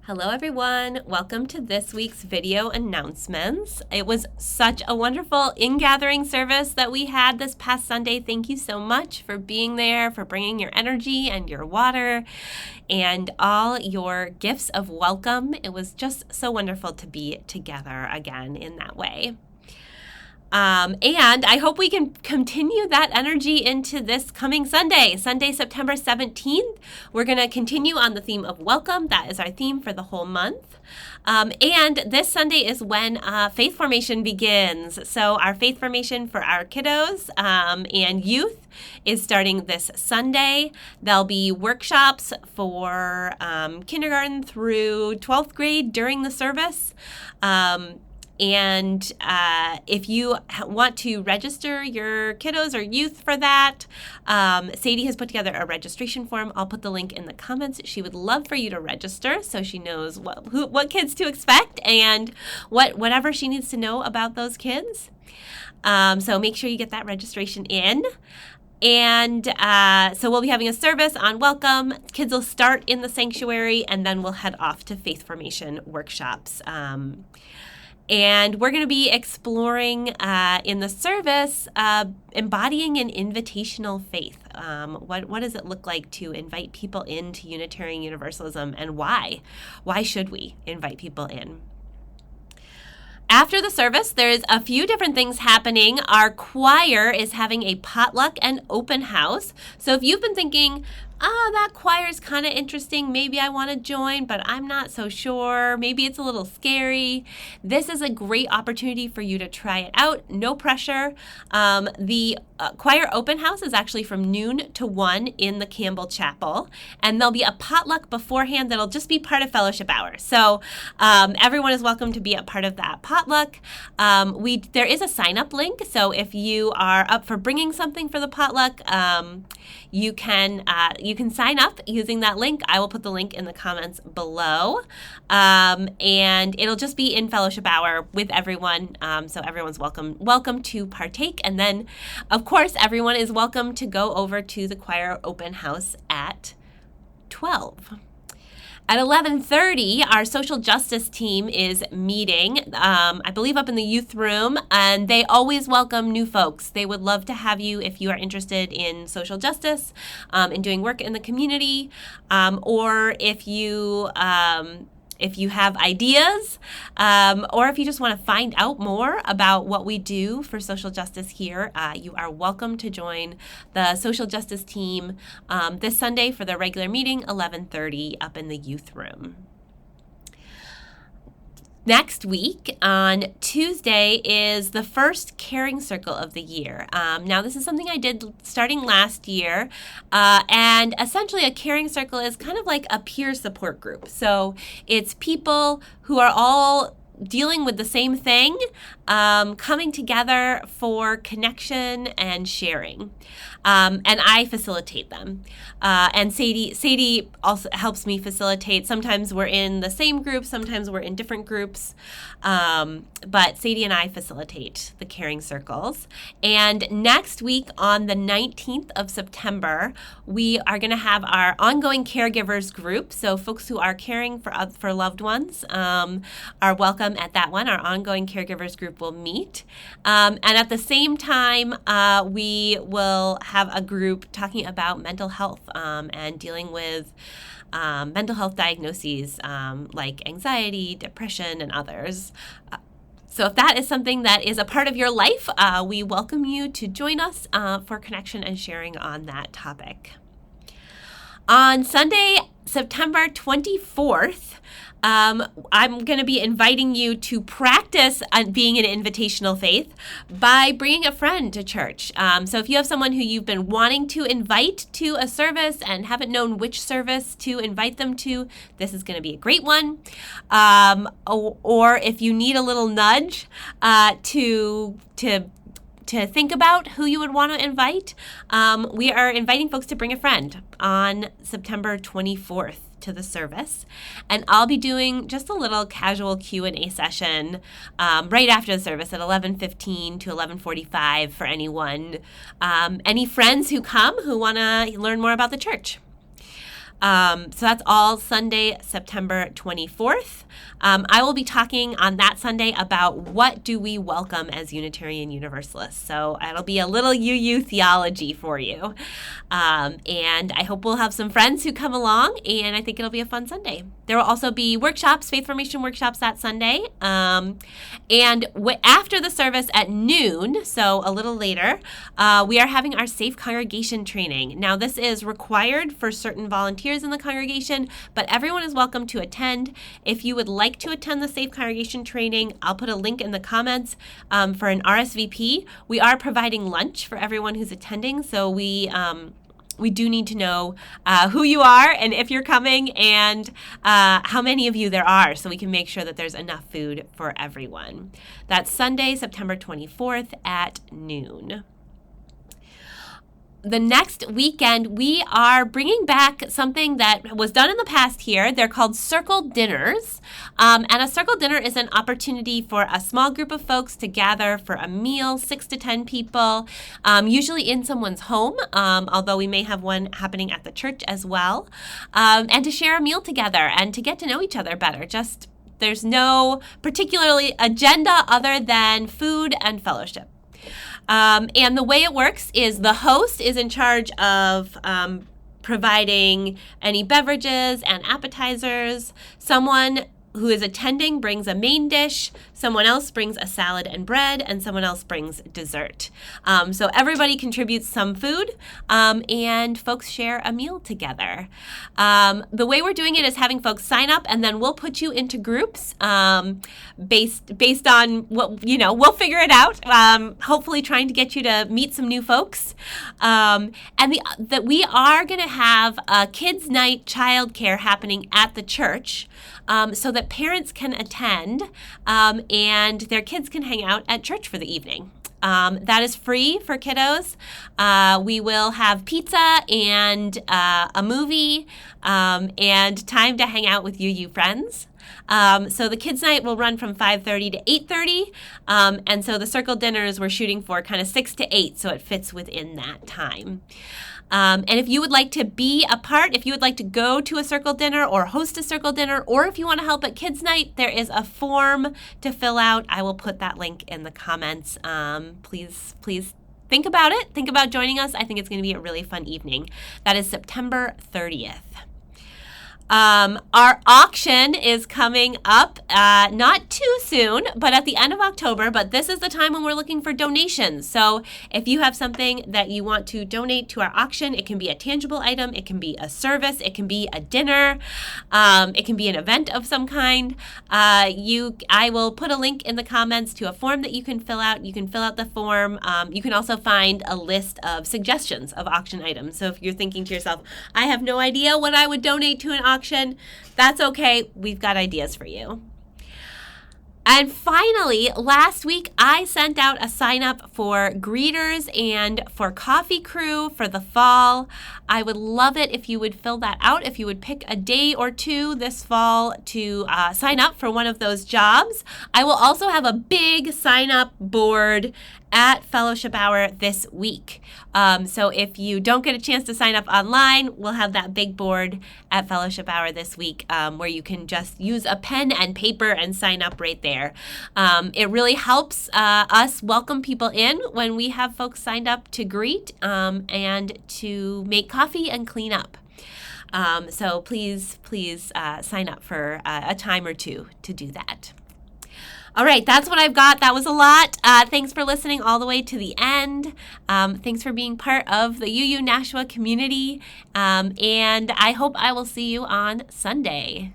Hello everyone, welcome to this week's video announcements. It was such a wonderful in-gathering service that we had this past Sunday. Thank you so much for being there, for bringing your energy and your water and all your gifts of welcome. It was just so wonderful to be together again in that way. And I hope we can continue that energy into this coming Sunday, September 17th. We're going to continue on the theme of welcome. That is our theme for the whole month. And this Sunday is when faith formation begins. So our faith formation for our kiddos and youth is starting this Sunday. There'll be workshops for kindergarten through 12th grade during the service. And if you want to register your kiddos or youth for that, Sadie has put together a registration form. I'll put the link in the comments. She would love for you to register so she knows what kids to expect and whatever she needs to know about those kids. So make sure you get that registration in. And so we'll be having a service on welcome. Kids will start in the sanctuary, and then we'll head off to faith formation workshops. And we're going to be exploring in the service embodying an invitational faith. What does it look like to invite people into Unitarian Universalism, and why? Why should we invite people in? After the service, there's a few different things happening. Our choir is having a potluck and open house. So if you've been thinking, that choir is kind of interesting, maybe I want to join, but I'm not so sure, maybe it's a little scary, this is a great opportunity for you to try it out. No pressure. The choir open house is actually from noon to 1 in the Campbell Chapel, and there'll be a potluck beforehand that'll just be part of fellowship hour. So everyone is welcome to be a part of that potluck. There is a sign-up link, so if you are up for bringing something for the potluck, you can sign up using that link. I will put the link in the comments below. And it'll just be in fellowship hour with everyone. So everyone's welcome to partake. And then, of course, everyone is welcome to go over to the choir open house at 12. At 11:30, our social justice team is meeting, I believe up in the youth room, and they always welcome new folks. They would love to have you if you are interested in social justice, in doing work in the community, or if you have ideas, or if you just want to find out more about what we do for social justice here, you are welcome to join the social justice team this Sunday for the regular meeting, 11:30, up in the youth room. Next week, on Tuesday, is the first caring circle of the year. Now, this is something I did starting last year, and essentially a caring circle is kind of like a peer support group. So it's people who are all dealing with the same thing, coming together for connection and sharing. And I facilitate them. And Sadie also helps me facilitate. Sometimes we're in the same group, sometimes we're in different groups. But Sadie and I facilitate the caring circles. And next week on the 19th of September, we are going to have our ongoing caregivers group. So folks who are caring for loved ones are welcome at that one. Our ongoing caregivers group will meet. And at the same time, we will have a group talking about mental health and dealing with mental health diagnoses like anxiety, depression, and others. So if that is something that is a part of your life, we welcome you to join us for connection and sharing on that topic. On Sunday, September 24th, I'm going to be inviting you to practice being an invitational faith by bringing a friend to church. So if you have someone who you've been wanting to invite to a service and haven't known which service to invite them to, this is going to be a great one. Or if you need a little nudge to think about who you would want to invite, we are inviting folks to bring a friend on September 24th to the service, and I'll be doing just a little casual Q&A session right after the service at 11:15 to 11:45 for any friends who come who want to learn more about the church. So that's all Sunday, September 24th. I will be talking on that Sunday about what do we welcome as Unitarian Universalists. So it'll be a little UU theology for you. And I hope we'll have some friends who come along, and I think it'll be a fun Sunday. There will also be workshops, faith formation workshops that Sunday. And after the service at noon, so a little later, we are having our Safe Congregation training. Now, this is required for certain volunteers in the congregation, but everyone is welcome to attend. If you would like to attend the Safe Congregation training, I'll put a link in the comments for an RSVP. We are providing lunch for everyone who's attending, so we do need to know who you are and if you're coming and how many of you there are, so we can make sure that there's enough food for everyone. That's Sunday, September 24th at noon. The next weekend, we are bringing back something that was done in the past here. They're called circle dinners. And a circle dinner is an opportunity for a small group of folks to gather for a meal, 6 to 10 people, usually in someone's home, although we may have one happening at the church as well, and to share a meal together and to get to know each other better. There's no particularly agenda other than food and fellowship. And the way it works is the host is in charge of providing any beverages and appetizers. Someone who is attending brings a main dish, someone else brings a salad and bread, and someone else brings dessert. So everybody contributes some food, and folks share a meal together. The way we're doing it is having folks sign up, and then we'll put you into groups based on what, we'll figure it out, hopefully trying to get you to meet some new folks. And that we are going to have a kids' night childcare happening at the church, so that parents can attend and their kids can hang out at church for the evening. That is free for kiddos. We will have pizza and a movie and time to hang out with UU friends. So the kids' night will run from 5:30 to 8:30, and so the circle dinners we're shooting for kind of 6 to 8, so it fits within that time. And if you would like to be a part, if you would like to go to a circle dinner or host a circle dinner, or if you want to help at kids' night, there is a form to fill out. I will put that link in the comments. Please think about it. Think about joining us. I think it's going to be a really fun evening. That is September 30th. Our auction is coming up, not too soon, but at the end of October. But this is the time when we're looking for donations. So if you have something that you want to donate to our auction, it can be a tangible item, it can be a service, it can be a dinner, it can be an event of some kind. I will put a link in the comments to a form that you can fill out. You can fill out the form. You can also find a list of suggestions of auction items. So if you're thinking to yourself, I have no idea what I would donate to an auction, that's okay. We've got ideas for you. And finally, last week I sent out a sign up for greeters and for coffee crew for the fall. I would love it if you would fill that out, if you would pick a day or two this fall to sign up for one of those jobs. I will also have a big sign up board at Fellowship Hour this week. So if you don't get a chance to sign up online, we'll have that big board at Fellowship Hour this week where you can just use a pen and paper and sign up right there. It really helps us welcome people in when we have folks signed up to greet and to make coffee and clean up. So please sign up for a time or two to do that. All right, that's what I've got. That was a lot. Thanks for listening all the way to the end. Thanks for being part of the UU Nashua community. And I hope I will see you on Sunday.